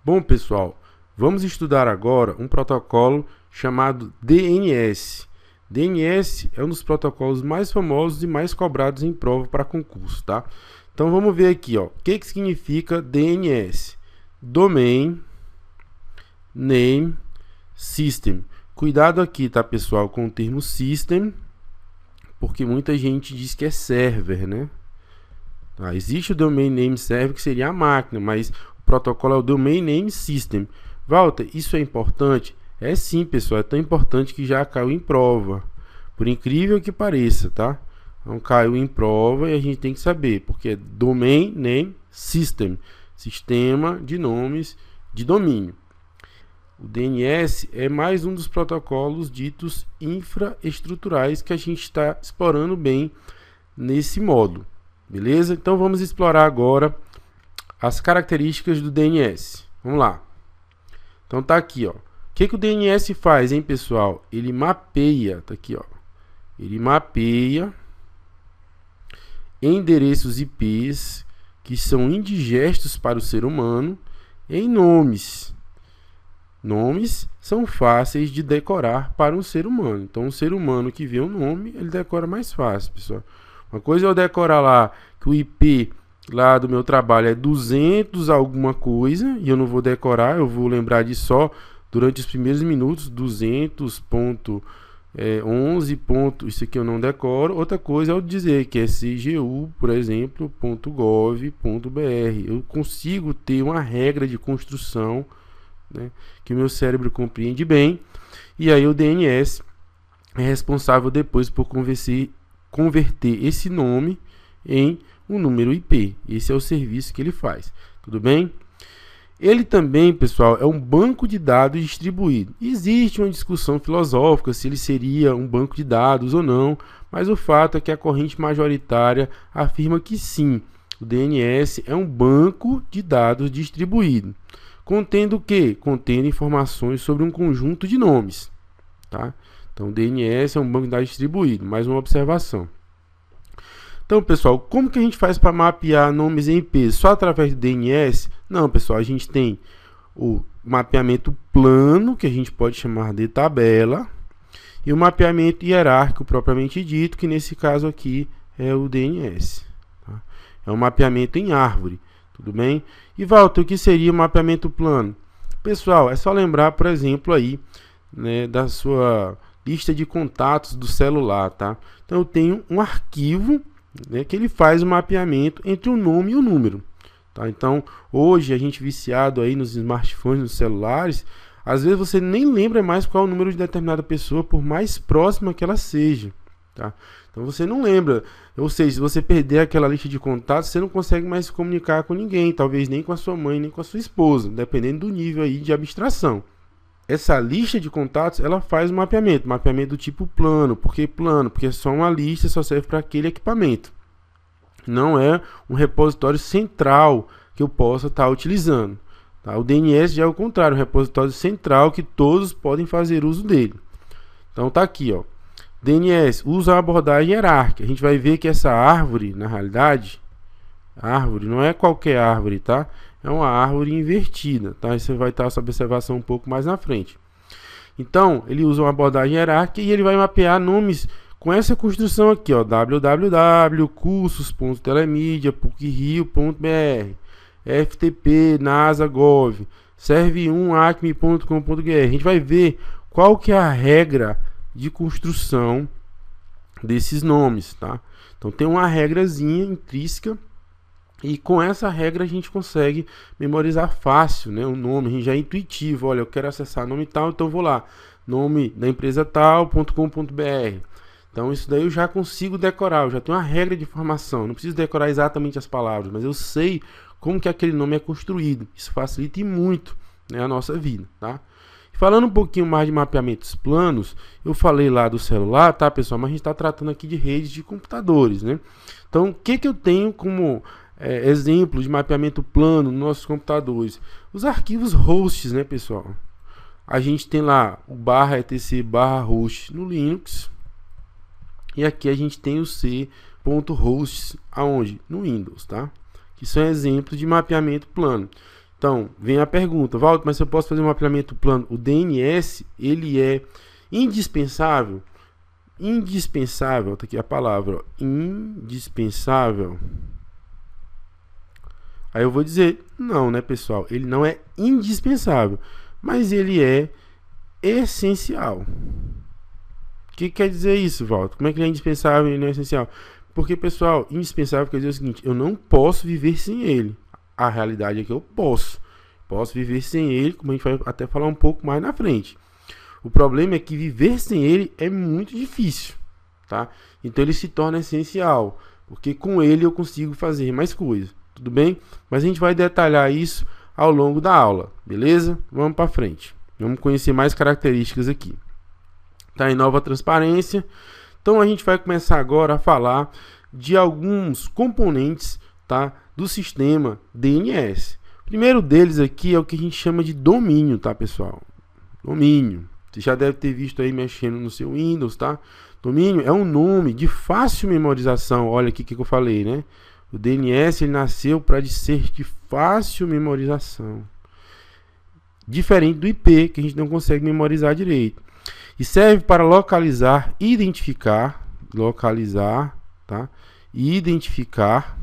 Bom, pessoal, vamos estudar agora um protocolo chamado DNS. DNS é um dos protocolos mais famosos e mais cobrados em prova para concurso, tá? Então vamos ver aqui, ó, o que significa DNS? Domain Name System. Cuidado aqui, tá, pessoal, com o termo system, porque muita gente diz que é server, né? Tá, existe o Domain Name Server, que seria a máquina, mas o protocolo é o Domain Name System. Walter, isso é importante? É sim, pessoal, é tão importante que já caiu em prova. Por incrível que pareça, tá? Então caiu em prova e a gente tem que saber, porque é Domain Name System, sistema de nomes de domínio. O DNS é mais um dos protocolos ditos infraestruturais que a gente está explorando bem nesse módulo. Beleza? Então vamos explorar agora as características do DNS. Vamos lá. Então tá aqui, ó. O que o DNS faz, hein, pessoal? Ele mapeia, tá aqui, ó. Ele mapeia endereços IPs que são indigestos para o ser humano em nomes. Nomes são fáceis de decorar para um ser humano. Então, um ser humano que vê um nome, ele decora mais fácil, pessoal. Uma coisa é eu decorar lá que o IP lá do meu trabalho é 200 alguma coisa, e eu não vou decorar, eu vou lembrar de só durante os primeiros minutos, 200.11. Isso aqui eu não decoro. Outra coisa é eu dizer que é CGU, por exemplo, .gov.br. Eu consigo ter uma regra de construção, né, que o meu cérebro compreende bem, e aí o DNS é responsável depois por converter esse nome em um número IP. Esse é o serviço que ele faz, tudo bem? Ele também, pessoal, é um banco de dados distribuído. Existe uma discussão filosófica se ele seria um banco de dados ou não, mas o fato é que a corrente majoritária afirma que sim, o DNS é um banco de dados distribuído. Contendo o quê? Contendo informações sobre um conjunto de nomes, tá? Então, o DNS é um banco de dados distribuído. Mais uma observação. Então, pessoal, como que a gente faz para mapear nomes em IPs? Só através do DNS? Não, pessoal, a gente tem o mapeamento plano, que a gente pode chamar de tabela, e o mapeamento hierárquico propriamente dito, que nesse caso aqui é o DNS. Tá? É um mapeamento em árvore. Tudo bem? E Walter, o que seria o mapeamento plano? Pessoal, é só lembrar, por exemplo, aí, né, da sua lista de contatos do celular, tá? Então eu tenho um arquivo, né, que ele faz o mapeamento entre o nome e o número, tá? Então, hoje a gente viciado aí nos smartphones, nos celulares, às vezes você nem lembra mais qual é o número de determinada pessoa, por mais próxima que ela seja, tá? Então você não lembra, ou seja, se você perder aquela lista de contatos, você não consegue mais se comunicar com ninguém, talvez nem com a sua mãe, nem com a sua esposa, dependendo do nível aí de abstração. Essa lista de contatos, ela faz um mapeamento do tipo plano. Por que plano? Porque só uma lista só serve para aquele equipamento. Não é um repositório central que eu possa estar utilizando. Tá? O DNS já é o contrário, um repositório central que todos podem fazer uso dele. Então tá aqui, ó. DNS usa a abordagem hierárquica. A gente vai ver que essa árvore, na realidade, árvore não é qualquer árvore, tá? É uma árvore invertida, tá? Você vai estar essa observação um pouco mais na frente. Então, ele usa uma abordagem hierárquica e ele vai mapear nomes com essa construção aqui, ó, www.cursos.telemedia, pucrio.br, ftp, nasa, gov, serve1, acme.com.br. A gente vai ver qual que é a regra de construção desses nomes, tá? Então tem uma regrazinha intrínseca e com essa regra a gente consegue memorizar fácil, né, o nome. A gente já é intuitivo, olha, eu quero acessar nome tal, então vou lá, nome da empresa tal.com.br. Então isso daí eu já consigo decorar, eu já tenho uma regra de formação, não preciso decorar exatamente as palavras, mas eu sei como que aquele nome é construído. Isso facilita muito, né, a nossa vida, tá? Falando um pouquinho mais de mapeamentos planos, eu falei lá do celular, tá, pessoal? Mas a gente está tratando aqui de redes de computadores, né? Então, o que eu tenho como exemplo de mapeamento plano nos nossos computadores? Os arquivos hosts, né, pessoal? A gente tem lá o /etc/host no Linux. E aqui a gente tem o c.hosts aonde? No Windows, tá? Que são exemplos de mapeamento plano. Então, vem a pergunta, Valdo, mas se eu posso fazer um mapeamento plano, o DNS, ele é indispensável? Indispensável, tá aqui a palavra, ó, indispensável. Aí eu vou dizer, não, né, pessoal? Ele não é indispensável, mas ele é essencial. O que quer dizer isso, Walter? Como é que ele é indispensável e ele não é essencial? Porque, pessoal, indispensável quer dizer o seguinte, eu não posso viver sem ele. A realidade é que eu posso viver sem ele, como a gente vai até falar um pouco mais na frente. O problema é que viver sem ele é muito difícil, tá? Então ele se torna essencial, porque com ele eu consigo fazer mais coisas, tudo bem? Mas a gente vai detalhar isso ao longo da aula, beleza? Vamos para frente. Vamos conhecer mais características aqui. Tá em nova transparência. Então a gente vai começar agora a falar de alguns componentes, tá, do sistema DNS. O primeiro deles aqui é o que a gente chama de domínio, tá, pessoal? Domínio. Você já deve ter visto aí mexendo no seu Windows, tá? Domínio é um nome de fácil memorização. Olha aqui o que eu falei, né? O DNS ele nasceu para ser de fácil memorização. Diferente do IP, que a gente não consegue memorizar direito. E serve para localizar, identificar, tá? E identificar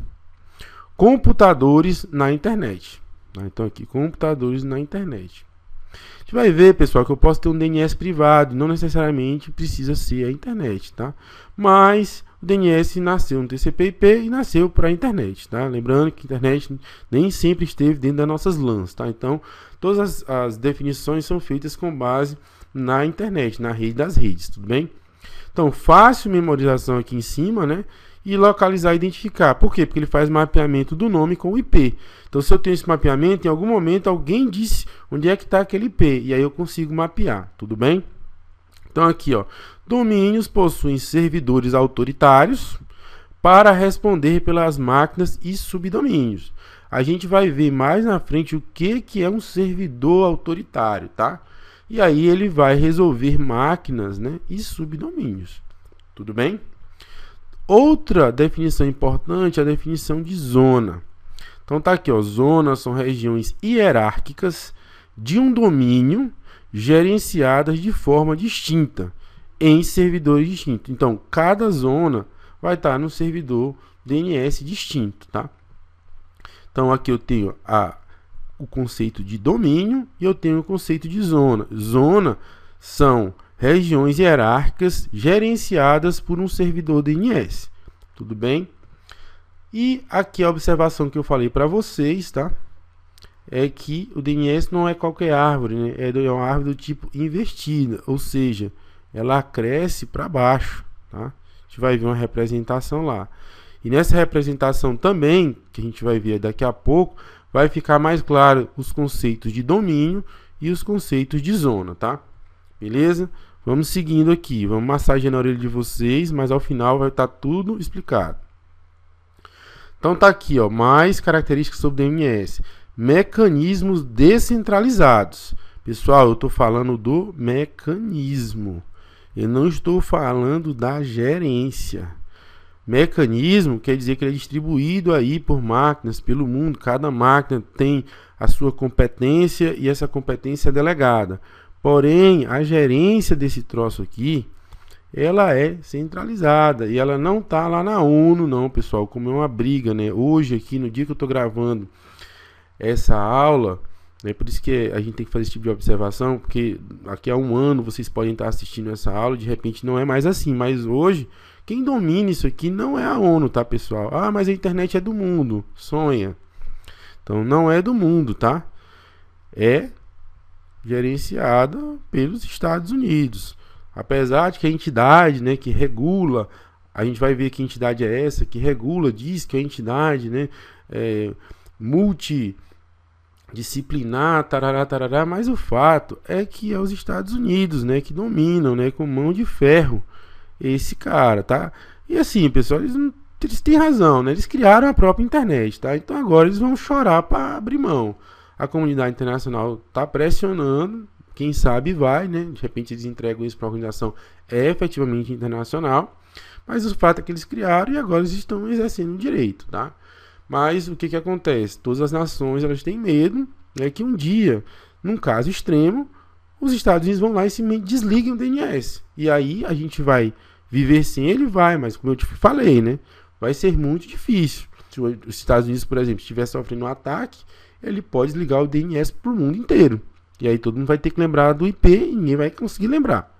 computadores na internet. Tá? Então aqui, computadores na internet. A gente vai ver, pessoal, que eu posso ter um DNS privado, não necessariamente precisa ser a internet, tá? Mas o DNS nasceu no TCP/IP e nasceu para a internet, tá? Lembrando que a internet nem sempre esteve dentro das nossas LANs, tá? Então, todas as definições são feitas com base na internet, na rede das redes, tudo bem? Então, fácil memorização aqui em cima, né? E localizar e identificar. Por quê? Porque ele faz mapeamento do nome com o IP. Então, se eu tenho esse mapeamento, em algum momento alguém disse onde é que está aquele IP. E aí eu consigo mapear, tudo bem? Então, aqui, ó. Domínios possuem servidores autoritários para responder pelas máquinas e subdomínios. A gente vai ver mais na frente o que é um servidor autoritário, tá? E aí ele vai resolver máquinas, né, e subdomínios. Tudo bem? Outra definição importante é a definição de zona. Então tá aqui, ó, zonas são regiões hierárquicas de um domínio gerenciadas de forma distinta em servidores distintos. Então, cada zona vai estar no servidor DNS distinto, tá? Então aqui eu tenho o conceito de domínio e eu tenho o conceito de zona. Zona são regiões hierárquicas gerenciadas por um servidor DNS. Tudo bem? E aqui a observação que eu falei para vocês, tá? É que o DNS não é qualquer árvore, né? É uma árvore do tipo invertida, ou seja, ela cresce para baixo, tá? A gente vai ver uma representação lá. E nessa representação também, que a gente vai ver daqui a pouco, vai ficar mais claro os conceitos de domínio e os conceitos de zona, tá? Beleza? Vamos seguindo aqui, vamos massagear na orelha de vocês, mas ao final vai estar tudo explicado. Então tá aqui, ó, mais características sobre o DNS. Mecanismos descentralizados. Pessoal, eu estou falando do mecanismo. Eu não estou falando da gerência. Mecanismo quer dizer que ele é distribuído aí por máquinas pelo mundo. Cada máquina tem a sua competência e essa competência é delegada. Porém, a gerência desse troço aqui, ela é centralizada e ela não está lá na ONU, não, pessoal, como é uma briga, né? Hoje aqui, no dia que eu estou gravando essa aula, é por isso que a gente tem que fazer esse tipo de observação, porque daqui a um ano vocês podem estar assistindo essa aula, de repente não é mais assim, mas hoje quem domina isso aqui não é a ONU, tá, pessoal? Ah, mas a internet é do mundo, sonha. Então não é do mundo, tá? É gerenciada pelos Estados Unidos. Apesar de que a entidade, né, que regula, a gente vai ver que entidade é essa, que regula, diz que a entidade, né, multidisciplinar, tarará, tarará, mas o fato é que é os Estados Unidos, né, que dominam, né, com mão de ferro esse cara, tá? E assim, pessoal, eles têm razão, né? Eles criaram a própria internet, tá? Então agora eles vão chorar para abrir mão. A comunidade internacional está pressionando, quem sabe vai, né? De repente eles entregam isso para uma organização efetivamente internacional, mas o fato é que eles criaram e agora eles estão exercendo o direito, tá? Mas o que acontece? Todas as nações, elas têm medo, é que um dia, num caso extremo, os Estados Unidos vão lá e simplesmente desligam o DNS. E aí a gente vai viver sem ele, mas como eu te falei, né? Vai ser muito difícil. Se os Estados Unidos, por exemplo, estiver sofrendo um ataque, ele pode desligar o DNS para o mundo inteiro. E aí todo mundo vai ter que lembrar do IP e ninguém vai conseguir lembrar.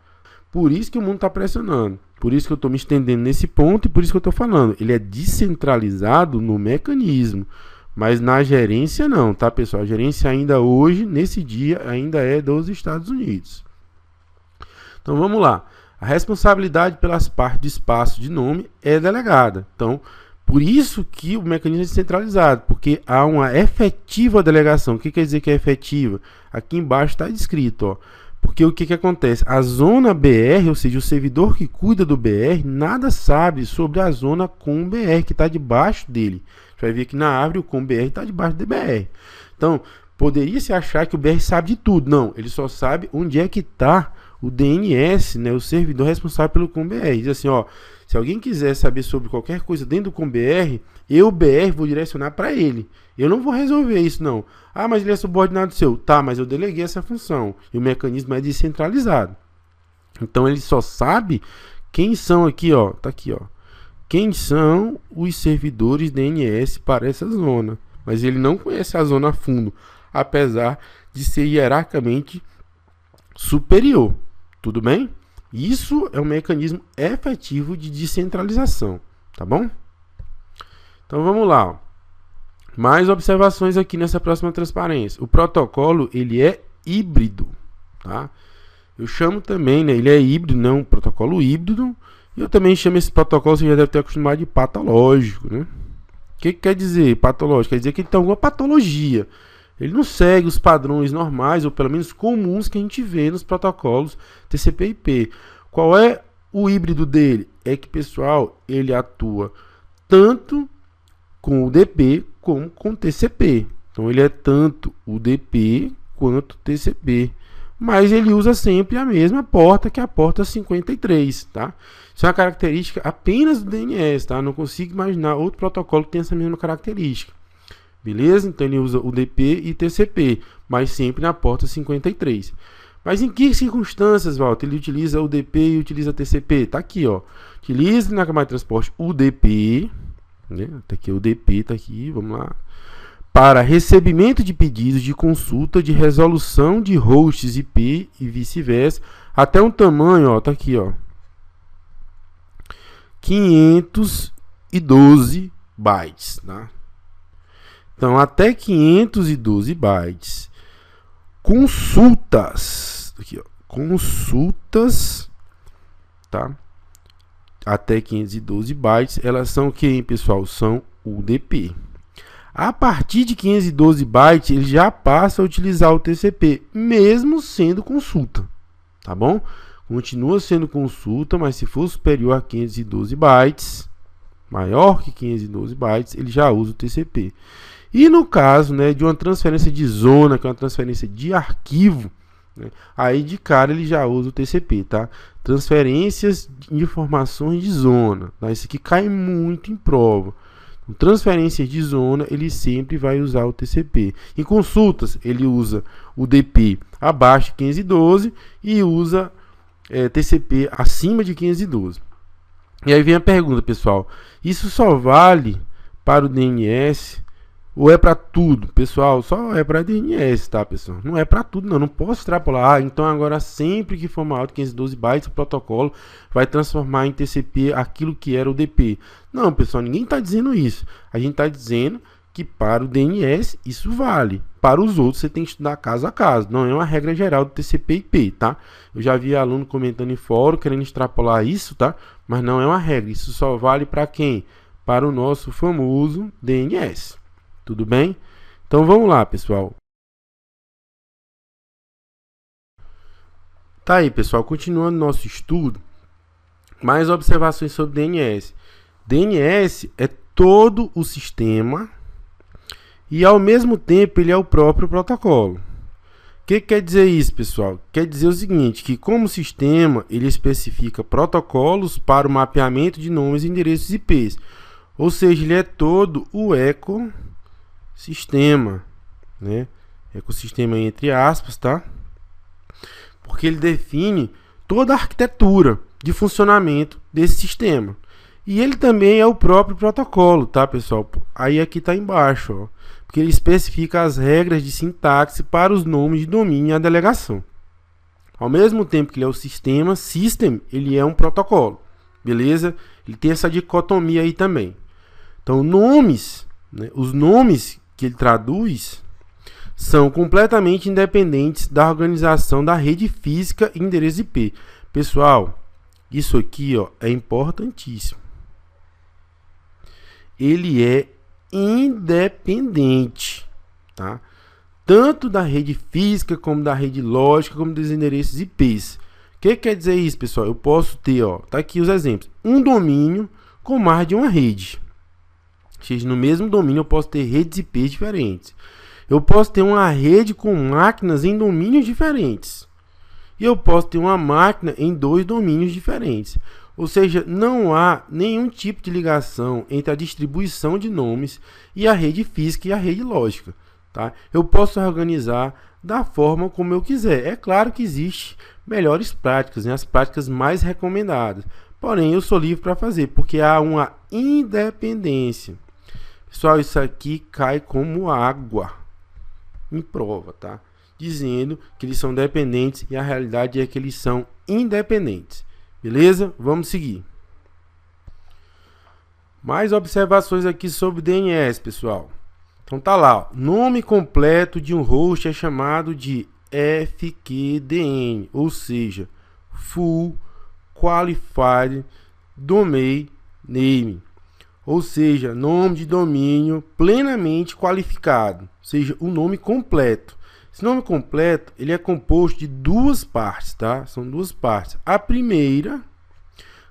Por isso que o mundo está pressionando. Por isso que eu estou me estendendo nesse ponto e por isso que eu estou falando. Ele é descentralizado no mecanismo, mas na gerência não, tá, pessoal? A gerência ainda hoje, nesse dia, ainda é dos Estados Unidos. Então vamos lá. A responsabilidade pelas partes de espaço de nome é delegada. Então, por isso que o mecanismo é descentralizado, porque há uma efetiva delegação. O que quer dizer que é efetiva? Aqui embaixo está descrito, ó. Porque o que acontece? A zona BR, ou seja, o servidor que cuida do BR, nada sabe sobre a zona com BR, que está debaixo dele. A gente vai ver que na árvore o com BR está debaixo do BR. Então, poderia se achar que o BR sabe de tudo. Não, ele só sabe onde é que está o DNS, né, o servidor responsável pelo com BR. Diz assim, ó, se alguém quiser saber sobre qualquer coisa dentro do com BR, eu, BR, vou direcionar para ele. Eu não vou resolver isso, não. Ah, mas ele é subordinado seu. Tá, mas eu deleguei essa função. E o mecanismo é descentralizado. Então, ele só sabe quem são aqui, ó. Tá aqui, ó. Quem são os servidores DNS para essa zona. Mas ele não conhece a zona a fundo, apesar de ser hierarquicamente superior. Tudo bem? Isso é um mecanismo efetivo de descentralização. Tá bom? Então, vamos lá, ó. Mais observações aqui nessa próxima transparência. O protocolo, ele é híbrido, tá? Eu chamo também, né? Ele é híbrido, não, protocolo híbrido. E eu também chamo esse protocolo, você já deve ter acostumado, de patológico, né? O que quer dizer patológico? Quer dizer que ele tem alguma patologia. Ele não segue os padrões normais, ou pelo menos comuns, que a gente vê nos protocolos TCP/IP. Qual é o híbrido dele? É que, pessoal, ele atua tanto com o DP como com o TCP. Então ele é tanto o DP quanto o TCP. Mas ele usa sempre a mesma porta, que é a porta 53, tá? Isso é uma característica apenas do DNS, tá? Não consigo imaginar outro protocolo que tenha essa mesma característica. Beleza? Então ele usa o DP e TCP, mas sempre na porta 53. Mas em que circunstâncias, Walter, ele utiliza o DP e utiliza TCP? Tá aqui, ó. Utiliza na camada de transporte o DP, né? Tá aqui o DP, tá aqui, vamos lá. Para recebimento de pedidos de consulta de resolução de hosts IP e vice-versa, até um tamanho, ó, tá aqui, ó. 512 bytes, tá? Então, até 512 bytes. Consultas, aqui, ó, consultas, tá? Até 512 bytes, elas são quem, pessoal? São UDP. A partir de 512 bytes, ele já passa a utilizar o TCP, mesmo sendo consulta, tá bom? Continua sendo consulta, mas se for superior a 512 bytes, maior que 512 bytes, ele já usa o TCP. E no caso, né, de uma transferência de zona, que é uma transferência de arquivo, né, aí de cara ele já usa o TCP, tá? Transferências de informações de zona, tá? Isso aqui cai muito em prova. Transferências de zona, ele sempre vai usar o TCP. Em consultas, ele usa o DP abaixo de 512 e usa TCP acima de 512. E aí vem a pergunta, pessoal: isso só vale para o DNS ou é para tudo? Pessoal, só é para DNS, tá, pessoal? Não é para tudo, não. Não posso extrapolar. Ah, então agora sempre que for maior de 512 bytes, o protocolo vai transformar em TCP aquilo que era o DP. Não, pessoal, ninguém está dizendo isso. A gente está dizendo que para o DNS isso vale. Para os outros você tem que estudar caso a caso. Não é uma regra geral do TCP/IP, tá? Eu já vi aluno comentando em fórum querendo extrapolar isso, tá? Mas não é uma regra. Isso só vale para quem? Para o nosso famoso DNS. Tudo bem? Então vamos lá, pessoal. Tá aí, pessoal, continuando nosso estudo, mais observações sobre DNS. DNS é todo o sistema e ao mesmo tempo ele é o próprio protocolo. O que quer dizer isso, pessoal? Quer dizer o seguinte, que como sistema ele especifica protocolos para o mapeamento de nomes e endereços IPs. Ou seja, ele é todo o ecossistema, né? Ecossistema entre aspas, tá? Porque ele define toda a arquitetura de funcionamento desse sistema. E ele também é o próprio protocolo, tá, pessoal? Aí aqui tá embaixo, ó, porque ele especifica as regras de sintaxe para os nomes de domínio e a delegação. Ao mesmo tempo que ele é o sistema, system, ele é um protocolo, beleza? Ele tem essa dicotomia aí também. Então, nomes, né, os nomes que ele traduz são completamente independentes da organização da rede física e endereço IP. Pessoal, isso aqui, ó, é importantíssimo. Ele é independente, tá? Tanto da rede física, como da rede lógica, como dos endereços IPs. O que quer dizer isso, pessoal? Eu posso ter, ó, tá aqui os exemplos, um domínio com mais de uma rede. Ou seja, no mesmo domínio eu posso ter redes IPs diferentes. Eu posso ter uma rede com máquinas em domínios diferentes. E eu posso ter uma máquina em dois domínios diferentes. Ou seja, não há nenhum tipo de ligação entre a distribuição de nomes e a rede física e a rede lógica. Tá? Eu posso organizar da forma como eu quiser. É claro que existem melhores práticas, né? As práticas mais recomendadas. Porém, eu sou livre para fazer, porque há uma independência. Pessoal, isso aqui cai como água em prova, tá? Dizendo que eles são dependentes e a realidade é que eles são independentes. Beleza? Vamos seguir. Mais observações aqui sobre DNS, pessoal. Então tá lá, ó. Nome completo de um host é chamado de FQDN, ou seja, Full Qualified Domain Name, ou seja, nome de domínio plenamente qualificado, ou seja, o nome completo. Esse nome completo, ele é composto de duas partes, tá? São duas partes. A primeira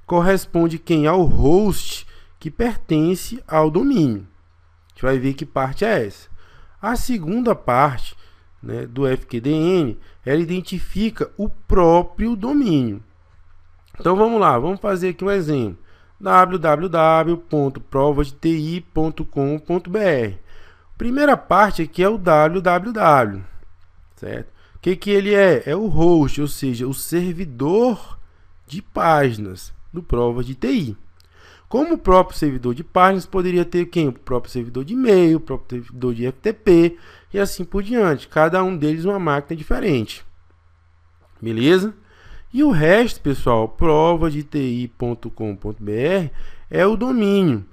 corresponde ao host que pertence ao domínio. A gente vai ver que parte é essa. A segunda parte, né, do FQDN, ela identifica o próprio domínio. Então vamos lá, vamos fazer aqui um exemplo. www.provadeti.com.br. Primeira parte aqui é o www, certo? O que ele é? É o host, ou seja, o servidor de páginas do Prova de TI. Como o próprio servidor de páginas, poderia ter quem? O próprio servidor de e-mail, o próprio servidor de FTP e assim por diante. Cada um deles uma máquina diferente. Beleza? E o resto, pessoal, provadeti.com.br é o domínio,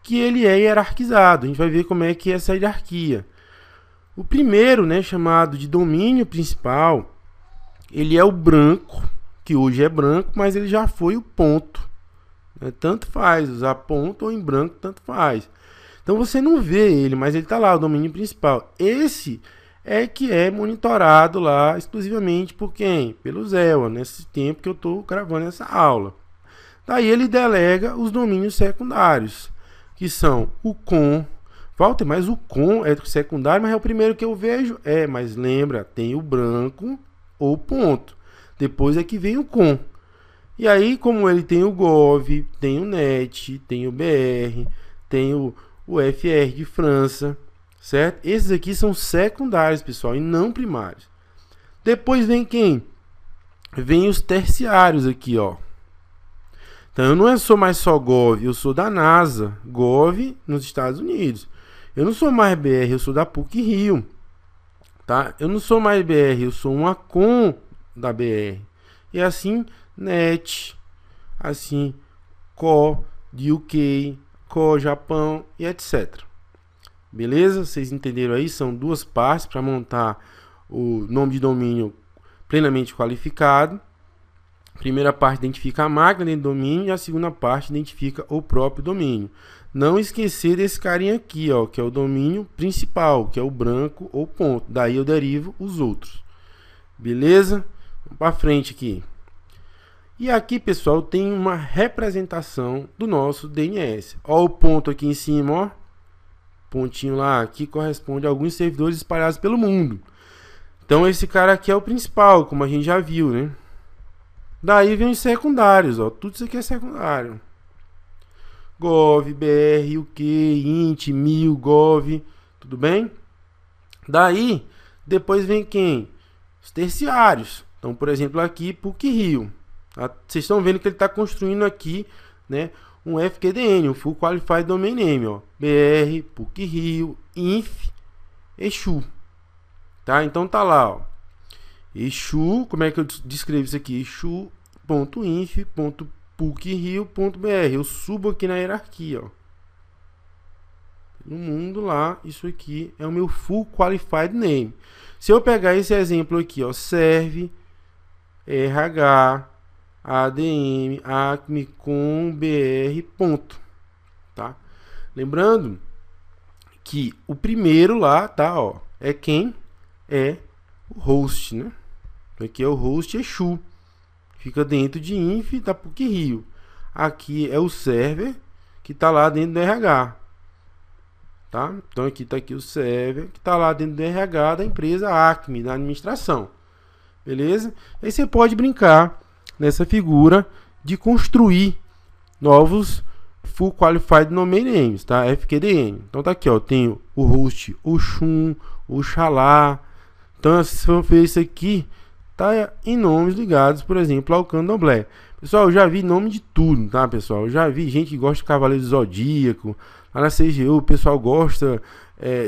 que ele é hierarquizado. A gente vai ver como é que é essa hierarquia. O primeiro, né, chamado de domínio principal, ele é o branco, que hoje é branco, mas ele já foi o ponto. Tanto faz, usar ponto ou em branco, tanto faz. Então você não vê ele, mas ele está lá, o domínio principal. Esse é que é monitorado lá exclusivamente por quem? Pelo Zéu, nesse tempo que eu estou gravando essa aula. Daí ele delega os domínios secundários, que são o com. Walter, mas o com é secundário, mas é o primeiro que eu vejo. É, mas lembra, tem o branco ou ponto. Depois é que vem o com. E aí, como ele tem o gov, tem o net, tem o br, tem o FR de França, certo? Esses aqui são secundários, pessoal, e não primários. Depois vem quem? Vem os terciários aqui, ó. Então, eu não sou mais só gov, eu sou da NASA, gov nos Estados Unidos. Eu não sou mais BR, eu sou da PUC-Rio, tá? Eu não sou mais BR, eu sou uma com da BR. E assim, net, assim, co de UK, co Japão e etc. Beleza? Vocês entenderam aí? São duas partes para montar o nome de domínio plenamente qualificado. A primeira parte identifica a máquina dentro do domínio e a segunda parte identifica o próprio domínio. Não esquecer desse carinha aqui, ó, que é o domínio principal, que é o branco ou ponto. Daí eu derivo os outros. Beleza? Vamos para frente aqui. E aqui, pessoal, tem uma representação do nosso DNS. Ó o ponto aqui em cima, ó. Pontinho lá, que corresponde a alguns servidores espalhados pelo mundo. Então esse cara aqui é o principal, como a gente já viu, né? Daí vem os secundários, ó. Tudo isso aqui é secundário. Gov, BR, UK, int, mil, gov, tudo bem? Daí Depois vem quem? Os terciários. Então, por exemplo, aqui PUC-Rio. Tá? Vocês estão vendo que ele está construindo aqui, né, um FQDN, um Full Qualified Domain Name, ó, BR, PUC-Rio, INF, Exu. Tá? Então tá lá, ó. Exu, como é que eu descrevo isso aqui? Exu.inf.pucrio.br. Eu subo aqui na hierarquia, ó. No mundo lá, isso aqui é o meu Full Qualified Name. Se eu pegar esse exemplo aqui, ó, serve RH ADM Acme com BR ponto, tá? Lembrando que o primeiro lá, tá, ó, é quem é o host, né? Aqui é o host Exu, fica dentro de Inf da PUC-Rio. Aqui é o server que tá lá dentro do RH. Tá? Então aqui está aqui o server que está lá dentro do RH da empresa Acme, da administração. Beleza? Aí você pode brincar nessa figura de construir novos Full Qualified Domain Names, tá? FQDN. Então tá aqui, ó, tem o host Oxum, Oxalá. Então se for ver isso aqui, tá em nomes ligados, por exemplo, ao Candomblé. Pessoal, eu já vi nome de tudo, tá, pessoal? Eu já vi gente que gosta de Cavaleiro do Zodíaco. Lá na CGU o pessoal gosta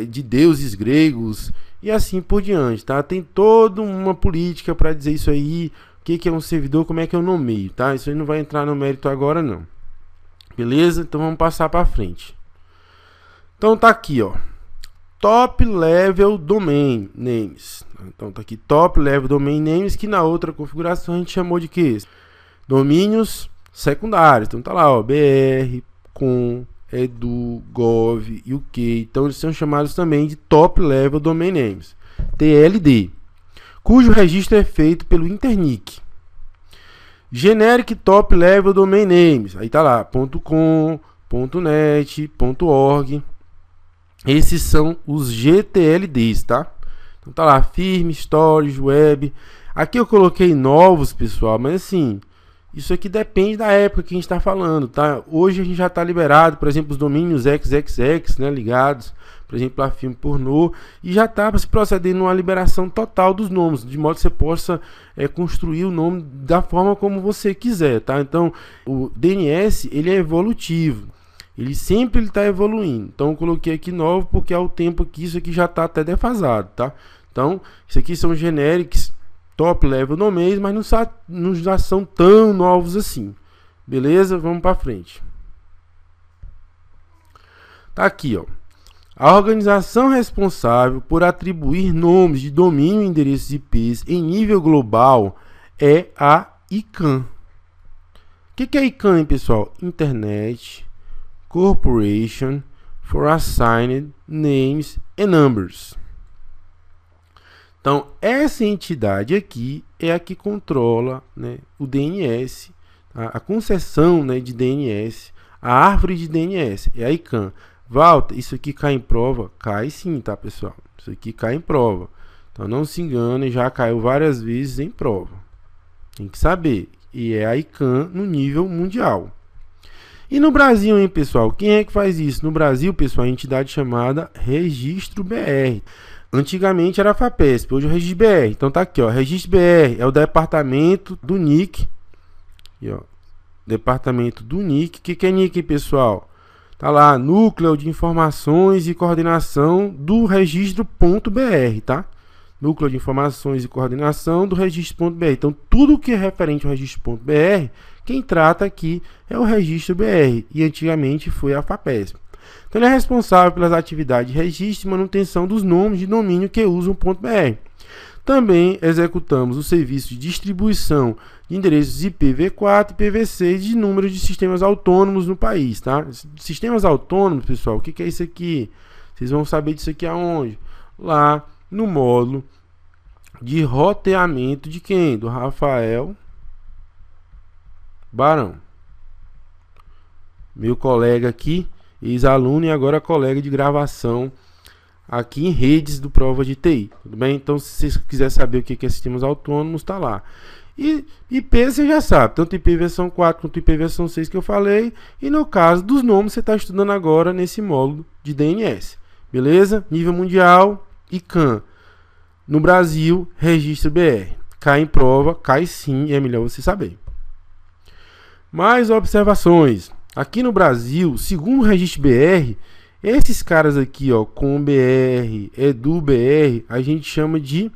de deuses gregos e assim por diante, tá? Tem toda uma política para dizer isso aí, o que é um servidor, como é que eu nomeio, tá? Isso aí não vai entrar no mérito agora não. Beleza? Então vamos passar para frente. Então tá aqui, ó. Top Level Domain Names. Então tá aqui Top Level Domain Names, que na outra configuração a gente chamou de quê? Domínios secundários. Então tá lá, ó, BR, com Edu, Gov, UK. Então eles são chamados também de Top Level Domain Names, TLD, cujo registro é feito pelo Internic. Generic Top Level Domain Names, aí tá lá, .com, .net, .org. Esses são os GTLDs, tá? Então tá lá, firme, storage, web. Aqui eu coloquei novos, pessoal, mas assim, isso aqui depende da época que a gente está falando, tá? Hoje a gente já está liberado, por exemplo, os domínios XXX, né, ligados, por exemplo, a filme pornô, e já está se procedendo uma liberação total dos nomes, de modo que você possa construir o nome da forma como você quiser, tá? Então, o DNS, ele é evolutivo, ele sempre está evoluindo. Então, eu coloquei aqui novo porque é o tempo que isso aqui já está até defasado, tá? Então, isso aqui são generics Top Level Domains, mas não já são tão novos assim. Beleza? Vamos para frente. Tá aqui, ó. A organização responsável por atribuir nomes de domínio e endereços IPs em nível global é a ICANN. O que é ICANN, hein, pessoal? Internet Corporation for Assigned Names and Numbers. Então, essa entidade aqui é a que controla, né, o DNS, a concessão, né, de DNS, a árvore de DNS, é a ICANN. Walter, isso aqui cai em prova? Cai sim, tá, pessoal? Isso aqui cai em prova. Então, não se engane, já caiu várias vezes em prova. Tem que saber. E é a ICANN no nível mundial. E no Brasil, hein, pessoal? Quem é que faz isso? No Brasil, pessoal, a entidade chamada Registro BR. Antigamente era a FAPESP, hoje é o Registro BR. Então tá aqui, ó, Registro BR é o departamento do NIC. Aqui, ó, departamento do NIC. O que é NIC, pessoal? Tá lá, Núcleo de Informações e Coordenação do Registro.br, tá? Núcleo de Informações e Coordenação do Registro.br. Então tudo que é referente ao Registro.br, quem trata aqui é o Registro BR. E antigamente foi a FAPESP. Então ele é responsável pelas atividades de registro e manutenção dos nomes de domínio que usam .br. Também executamos o serviço de distribuição de endereços IPv4 e IPv6 de números de sistemas autônomos no país, tá? Sistemas autônomos, pessoal, o que é isso aqui? Vocês vão saber disso aqui aonde? Lá no módulo de roteamento de quem? Do Rafael Barão. Meu colega aqui, ex-aluno e agora colega de gravação aqui em redes do Prova de TI, tudo bem? Então, se vocês quiserem saber o que é sistemas autônomos, tá lá. E IP você já sabe, tanto IP versão 4 quanto IP versão 6 que eu falei, e no caso dos nomes você está estudando agora nesse módulo de DNS, beleza? Nível mundial, ICANN. No Brasil, registro BR. Cai em prova, cai sim, e é melhor você saber. Mais observações. Aqui no Brasil, segundo o registro BR, esses caras aqui, ó, com BR, Edu BR, a gente chama de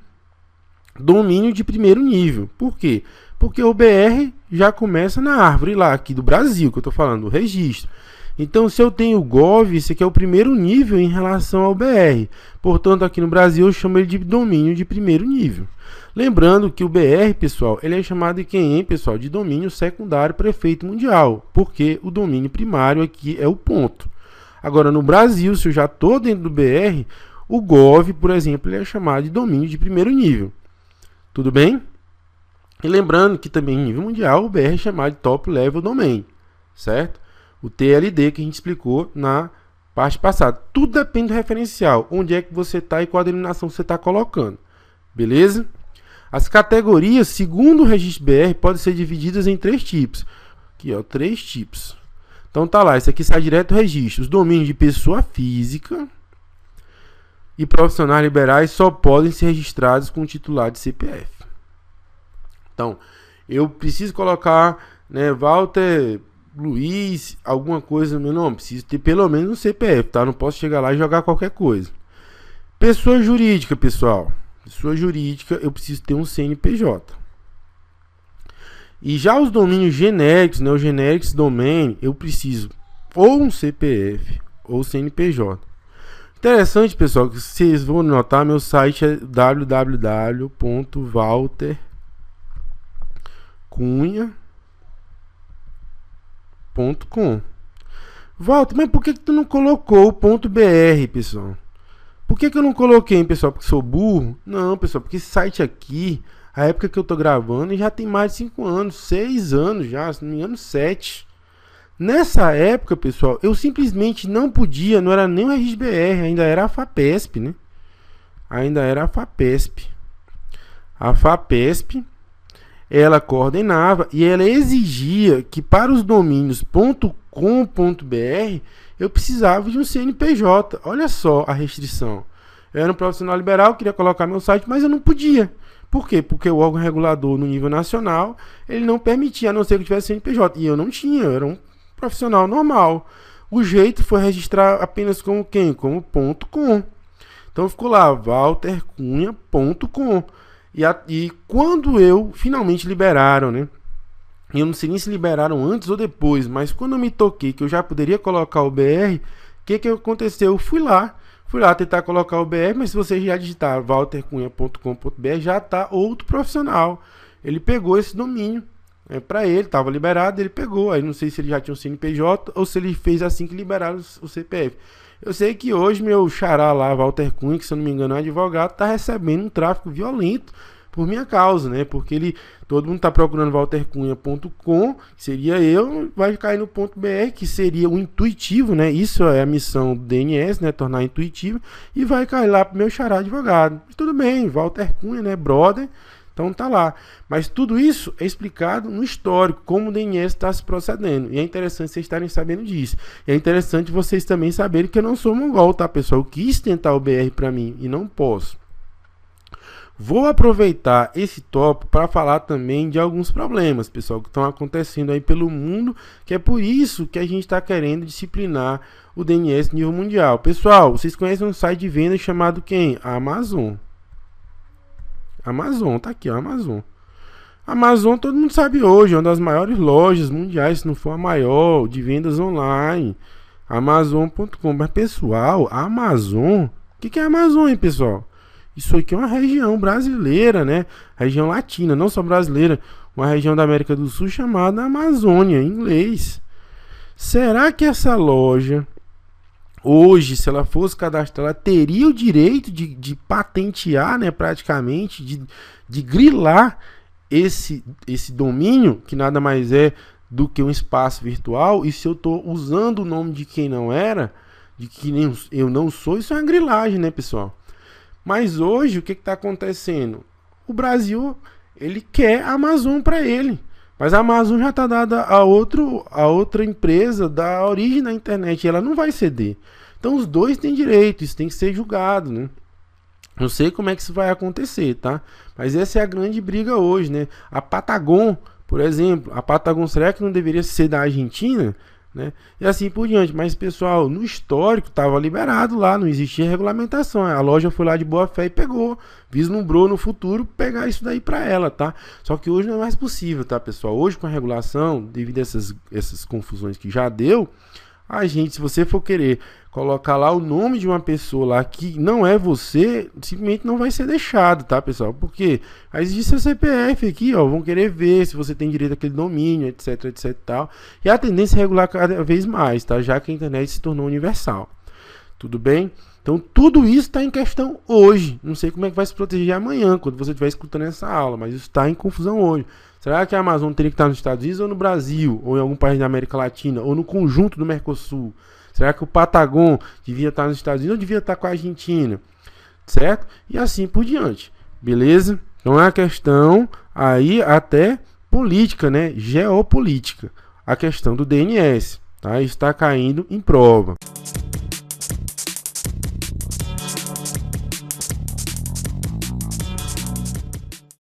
domínio de primeiro nível. Por quê? Porque o BR já começa na árvore lá, aqui do Brasil, que eu tô falando, o registro. Então, se eu tenho o Gov, esse aqui é o primeiro nível em relação ao BR. Portanto, aqui no Brasil, eu chamo ele de domínio de primeiro nível. Lembrando que o BR, pessoal, ele é chamado de quem, hein, pessoal? De domínio secundário prefeito mundial, porque o domínio primário aqui é o ponto. Agora, no Brasil, se eu já estou dentro do BR, o Gov, por exemplo, ele é chamado de domínio de primeiro nível. Tudo bem? E lembrando que também em nível mundial, o BR é chamado de Top Level Domain, certo? O TLD que a gente explicou na parte passada. Tudo depende do referencial, onde é que você está e qual a denominação você está colocando. Beleza? As categorias, segundo o registro BR, podem ser divididas em 3 tipos. Aqui, ó, 3 tipos. Então tá lá, isso aqui sai direto do registro. Os domínios de pessoa física e profissionais liberais só podem ser registrados com o titular de CPF. Então, eu preciso colocar, né, Walter Luiz, alguma coisa no meu nome. Preciso ter pelo menos um CPF, tá? Não posso chegar lá e jogar qualquer coisa. Pessoa jurídica, pessoal. Pessoa jurídica, eu preciso ter um CNPJ. E já os domínios genéricos, né, o generics domain, eu preciso ou um CPF ou CNPJ. Interessante, pessoal, que vocês vão notar, meu site é www.waltercunha.com. Walter, mas por que tu não colocou o .br, pessoal? Por que eu não coloquei, pessoal? Porque sou burro? Não, pessoal, porque esse site aqui, a época que eu tô gravando, já tem mais de 5 anos, 6 anos já, se não me engano, 7. Nessa época, pessoal, eu simplesmente não podia, não era nem o registro BR, ainda era a FAPESP, né? Ainda era a FAPESP. A FAPESP, ela coordenava e ela exigia que para os domínios .com.br eu precisava de um CNPJ. Olha só a restrição. Eu era um profissional liberal, queria colocar meu site, mas eu não podia. Por quê? Porque o órgão regulador no nível nacional, ele não permitia, a não ser que eu tivesse CNPJ. E eu não tinha, eu era um profissional normal. O jeito foi registrar apenas como quem? Como .com. Então ficou lá, waltercunha.com. E quando eu finalmente liberaram, né? Eu não sei nem se liberaram antes ou depois, mas quando eu me toquei que eu já poderia colocar o BR, o que aconteceu? Eu fui lá tentar colocar o BR, mas se você já digitar waltercunha.com.br, já está outro profissional. Ele pegou esse domínio, para ele, estava liberado, ele pegou. Aí não sei se ele já tinha um CNPJ ou se ele fez assim que liberaram o CPF. Eu sei que hoje meu xará lá, Walter Cunha, que se eu não me engano é advogado, está recebendo um tráfico violento por minha causa, né? Porque todo mundo está procurando waltercunha.com, que seria eu, vai cair no .br, que seria o intuitivo, né? Isso é a missão do DNS, né? Tornar intuitivo, e vai cair lá pro meu xará advogado. Tudo bem, Walter Cunha, né? Brother, então tá lá. Mas tudo isso é explicado no histórico, como o DNS está se procedendo. E é interessante vocês estarem sabendo disso. E é interessante vocês também saberem que eu não sou mongol, tá, pessoal? Eu quis tentar o BR para mim e não posso. Vou aproveitar esse tópico para falar também de alguns problemas, pessoal, que estão acontecendo aí pelo mundo, que é por isso que a gente está querendo disciplinar o DNS nível mundial. Pessoal, vocês conhecem um site de venda chamado quem? A Amazon. Amazon, tá aqui, ó, Amazon. Amazon, todo mundo sabe hoje, é uma das maiores lojas mundiais, se não for a maior, de vendas online. Amazon.com. Mas, pessoal, a Amazon... O que é a Amazon, hein, pessoal? Isso aqui é uma região brasileira, né? Região latina, não só brasileira. Uma região da América do Sul chamada Amazônia, em inglês. Será que essa loja... Hoje, se ela fosse cadastrada, ela teria o direito de patentear, né, praticamente, de grilar esse domínio, que nada mais é do que um espaço virtual. E se eu estou usando o nome de quem não era, de quem eu não sou, isso é uma grilagem, né, pessoal? Mas hoje, o que está acontecendo? O Brasil, ele quer a Amazon para ele. Mas a Amazon já está dada a outra empresa da origem da internet. E ela não vai ceder. Então os dois têm direito, isso tem que ser julgado, né? Não sei como é que isso vai acontecer, tá? Mas essa é a grande briga hoje, né? A Patagon, por exemplo, a Patagon, será que não deveria ser da Argentina? Né? E assim por diante. Mas, pessoal, no histórico estava liberado lá, não existia regulamentação. A loja foi lá de boa fé e pegou, vislumbrou no futuro pegar isso daí para ela, tá? Só que hoje não é mais possível, tá, pessoal? Hoje com a regulação, devido a essas confusões que já deu, a gente, se você for querer colocar lá o nome de uma pessoa lá que não é você, simplesmente não vai ser deixado, tá, pessoal? Porque aí existe seu CPF aqui, ó, vão querer ver se você tem direito àquele domínio, etc, etc e tal. E a tendência é regular cada vez mais, tá? Já que a internet se tornou universal. Tudo bem? Então tudo isso está em questão hoje. Não sei como é que vai se proteger amanhã, quando você estiver escutando essa aula, mas isso está em confusão hoje. Será que a Amazon teria que estar nos Estados Unidos ou no Brasil, ou em algum país da América Latina, ou no conjunto do Mercosul? Será que o Patagon devia estar nos Estados Unidos ou devia estar com a Argentina? Certo? E assim por diante. Beleza? Então é uma questão aí até política, né? Geopolítica. A questão do DNS. Tá? Está caindo em prova.